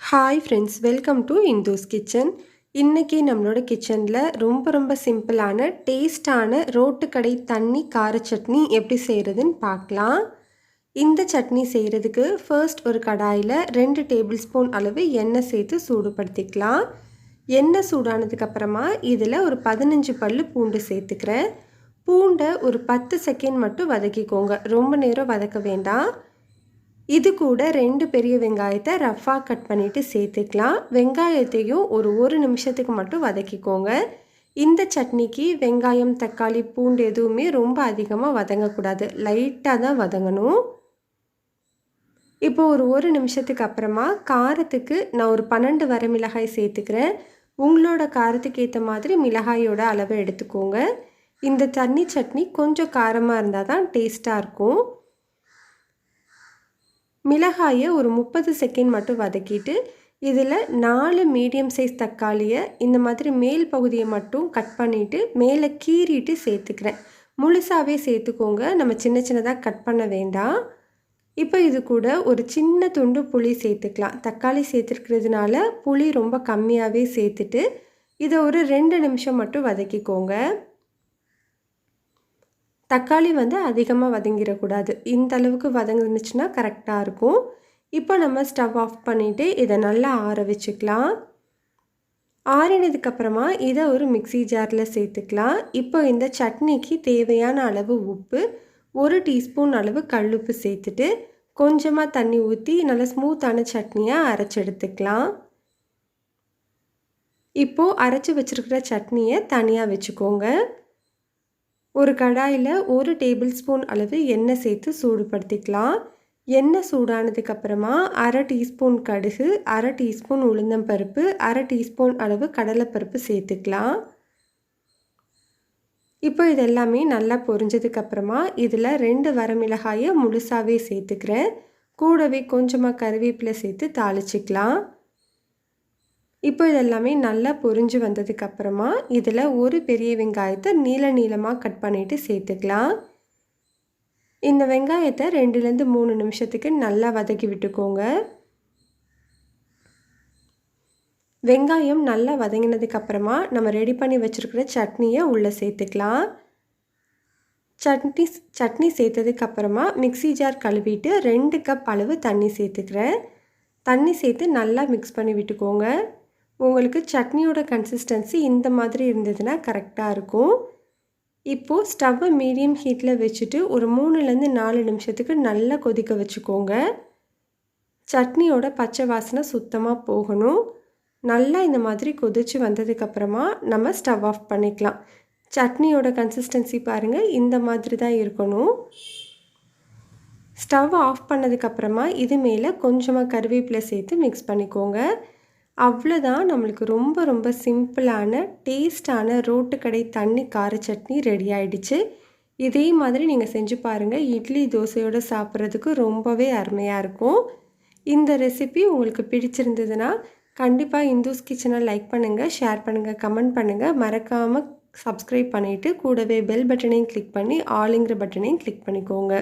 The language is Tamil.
Hi friends, welcome to Indhu's kitchen. இன்றைக்கி நம்மளோட கிச்சனில் ரொம்ப சிம்பிளான டேஸ்டான ரோட்டு கடை தண்ணி கார சட்னி எப்படி செய்கிறதுன்னு பார்க்கலாம். இந்த சட்னி செய்கிறதுக்கு ஃபர்ஸ்ட் ஒரு கடாயில் 2 டேபிள் ஸ்பூன் அளவு எண்ணெய் சேர்த்து சூடுபடுத்திக்கலாம். எண்ணெய் சூடானதுக்கப்புறமா இதில் ஒரு 15 பல்லு பூண்டு சேர்த்துக்கிறேன். பூண்டை ஒரு 10 செகண்ட் மட்டும் வதக்கிக்கோங்க, ரொம்ப நேரம் வதக்க வேண்டாம். இது கூட 2 பெரிய வெங்காயத்தை ரஃப்பாக கட் பண்ணிவிட்டு சேர்த்துக்கலாம். வெங்காயத்தையும் ஒரு நிமிஷத்துக்கு மட்டும் வதக்கிக்கோங்க. இந்த சட்னிக்கு வெங்காயம், தக்காளி, பூண்டு எதுவுமே ரொம்ப அதிகமாக வதங்கக்கூடாது, லைட்டாக தான் வதங்கணும். இப்போ ஒரு நிமிஷத்துக்கு அப்புறமா காரத்துக்கு நான் ஒரு 12 வரமிளகாய் சேர்த்துக்கிறேன். உங்களோட காரத்துக்கு ஏற்ற மாதிரி மிளகாயோட அளவை எடுத்துக்கோங்க. இந்த தண்ணி சட்னி கொஞ்சம் காரமாக இருந்தால் தான் டேஸ்ட்டாக இருக்கும். மிளகாயை ஒரு 30 செகண்ட் மட்டும் வதக்கிட்டு இதில் 4 மீடியம் சைஸ் தக்காளியை இந்த மாதிரி மேல் பகுதியை மட்டும் கட் பண்ணிவிட்டு மேலே கீறிட்டு சேர்த்துக்கிறேன். முழுசாகவே சேர்த்துக்கோங்க, நம்ம சின்னதாக கட் பண்ண வேண்டாம். இப்போ இது கூட ஒரு சின்ன துண்டு புளி சேர்த்துக்கலாம். தக்காளி சேர்த்துருக்கிறதுனால புளி ரொம்ப கம்மியாகவே சேர்த்துட்டு இதை ஒரு 2 நிமிஷம் மட்டும் வதக்கிக்கோங்க. தக்காளி அதிகமாக வதங்கிடக்கூடாது, இந்த அளவுக்கு வதங்கினுச்சுன்னா கரெக்டாக இருக்கும். இப்போ நம்ம ஸ்டவ் ஆஃப் பண்ணிவிட்டு இதை நல்லா ஆற வச்சுக்கலாம். ஆறினதுக்கப்புறமா இதை ஒரு மிக்ஸி ஜாரில் சேர்த்துக்கலாம். இப்போ இந்த சட்னிக்கு தேவையான அளவு உப்பு, 1 டீஸ்பூன் அளவு கல்லுப்பு சேர்த்துட்டு கொஞ்சமாக தண்ணி ஊற்றி நல்லா ஸ்மூத்தான சட்னியாக அரைச்சி எடுத்துக்கலாம். இப்போது அரைச்சி வச்சுருக்கிற சட்னியை தனியாக வச்சுக்கோங்க. ஒரு கடாயில் 1 டேபிள் ஸ்பூன் அளவு எண்ணெய் சேர்த்து சூடுபடுத்திக்கலாம். எண்ணெய் சூடானதுக்கப்புறமா 1/2 டீஸ்பூன் கடுகு, 1/2 டீஸ்பூன் உளுந்தம்பருப்பு, 1/2 டீஸ்பூன் அளவு கடலைப்பருப்பு சேர்த்துக்கலாம். இப்போ இதெல்லாமே நல்லா பொரிஞ்சதுக்கப்புறமா இதில் 2 வரமிளகாயை முழுசாகவே சேர்த்துக்கிறேன். கூடவே கொஞ்சமாக கருவேப்பிலை சேர்த்து தாளிச்சிக்கலாம். இப்போ இதெல்லாமே நல்லா பொரிஞ்சு வந்ததுக்கப்புறமா இதில் ஒரு பெரிய வெங்காயத்தை நீளமாக கட் பண்ணிவிட்டு சேர்த்துக்கலாம். இந்த வெங்காயத்தை 2லேருந்து 3 நிமிஷத்துக்கு நல்லா வதக்கி விட்டுக்கோங்க. வெங்காயம் நல்லா வதங்கினதுக்கப்புறமா நம்ம ரெடி பண்ணி வச்சுருக்கிற சட்னியை உள்ளே சேர்த்துக்கலாம். சட்னி சேர்த்ததுக்கப்புறமா மிக்ஸி ஜார் கழுவிட்டு 2 கப் அளவு தண்ணி சேர்த்துக்கிறேன். தண்ணி சேர்த்து நல்லா மிக்ஸ் பண்ணி விட்டுக்கோங்க. உங்களுக்கு சட்னியோட கன்சிஸ்டன்சி இந்த மாதிரி இருந்ததுன்னா கரெக்டாக இருக்கும். இப்போது ஸ்டவ்வை மீடியம் ஹீட்டில் வச்சுட்டு ஒரு 3லேருந்து 4 நிமிஷத்துக்கு நல்லா கொதிக்க வச்சுக்கோங்க. சட்னியோட பச்சை வாசனை சுத்தமாக போகணும். நல்லா இந்த மாதிரி கொதித்து வந்ததுக்கப்புறமா நம்ம ஸ்டவ் ஆஃப் பண்ணிக்கலாம். சட்னியோட கன்சிஸ்டன்சி பாருங்கள், இந்த மாதிரி தான் இருக்கணும். ஸ்டவ் ஆஃப் பண்ணதுக்கப்புறமா இது மேலே கொஞ்சமாக கருவேப்பிலை சேர்த்து மிக்ஸ் பண்ணிக்கோங்க. அவ்வளோதான், நம்மளுக்கு ரொம்ப சிம்பிளான டேஸ்டான ரோட்டு கடை தண்ணி கார சட்னி ரெடி ஆகிடுச்சு. இதே மாதிரி நீங்கள் செஞ்சு பாருங்கள், இட்லி தோசையோடு சாப்பிட்றதுக்கு ரொம்பவே அருமையாக இருக்கும். இந்த ரெசிபி உங்களுக்கு பிடிச்சிருந்ததுன்னா கண்டிப்பாக இந்துஸ் கிச்சனை லைக் பண்ணுங்கள், ஷேர் பண்ணுங்கள், கமெண்ட் பண்ணுங்கள். மறக்காமல் சப்ஸ்கிரைப் பண்ணிவிட்டு கூடவே பெல் பட்டனையும் கிளிக் பண்ணி ஆளுங்கிற பட்டனையும் கிளிக் பண்ணிக்கோங்க.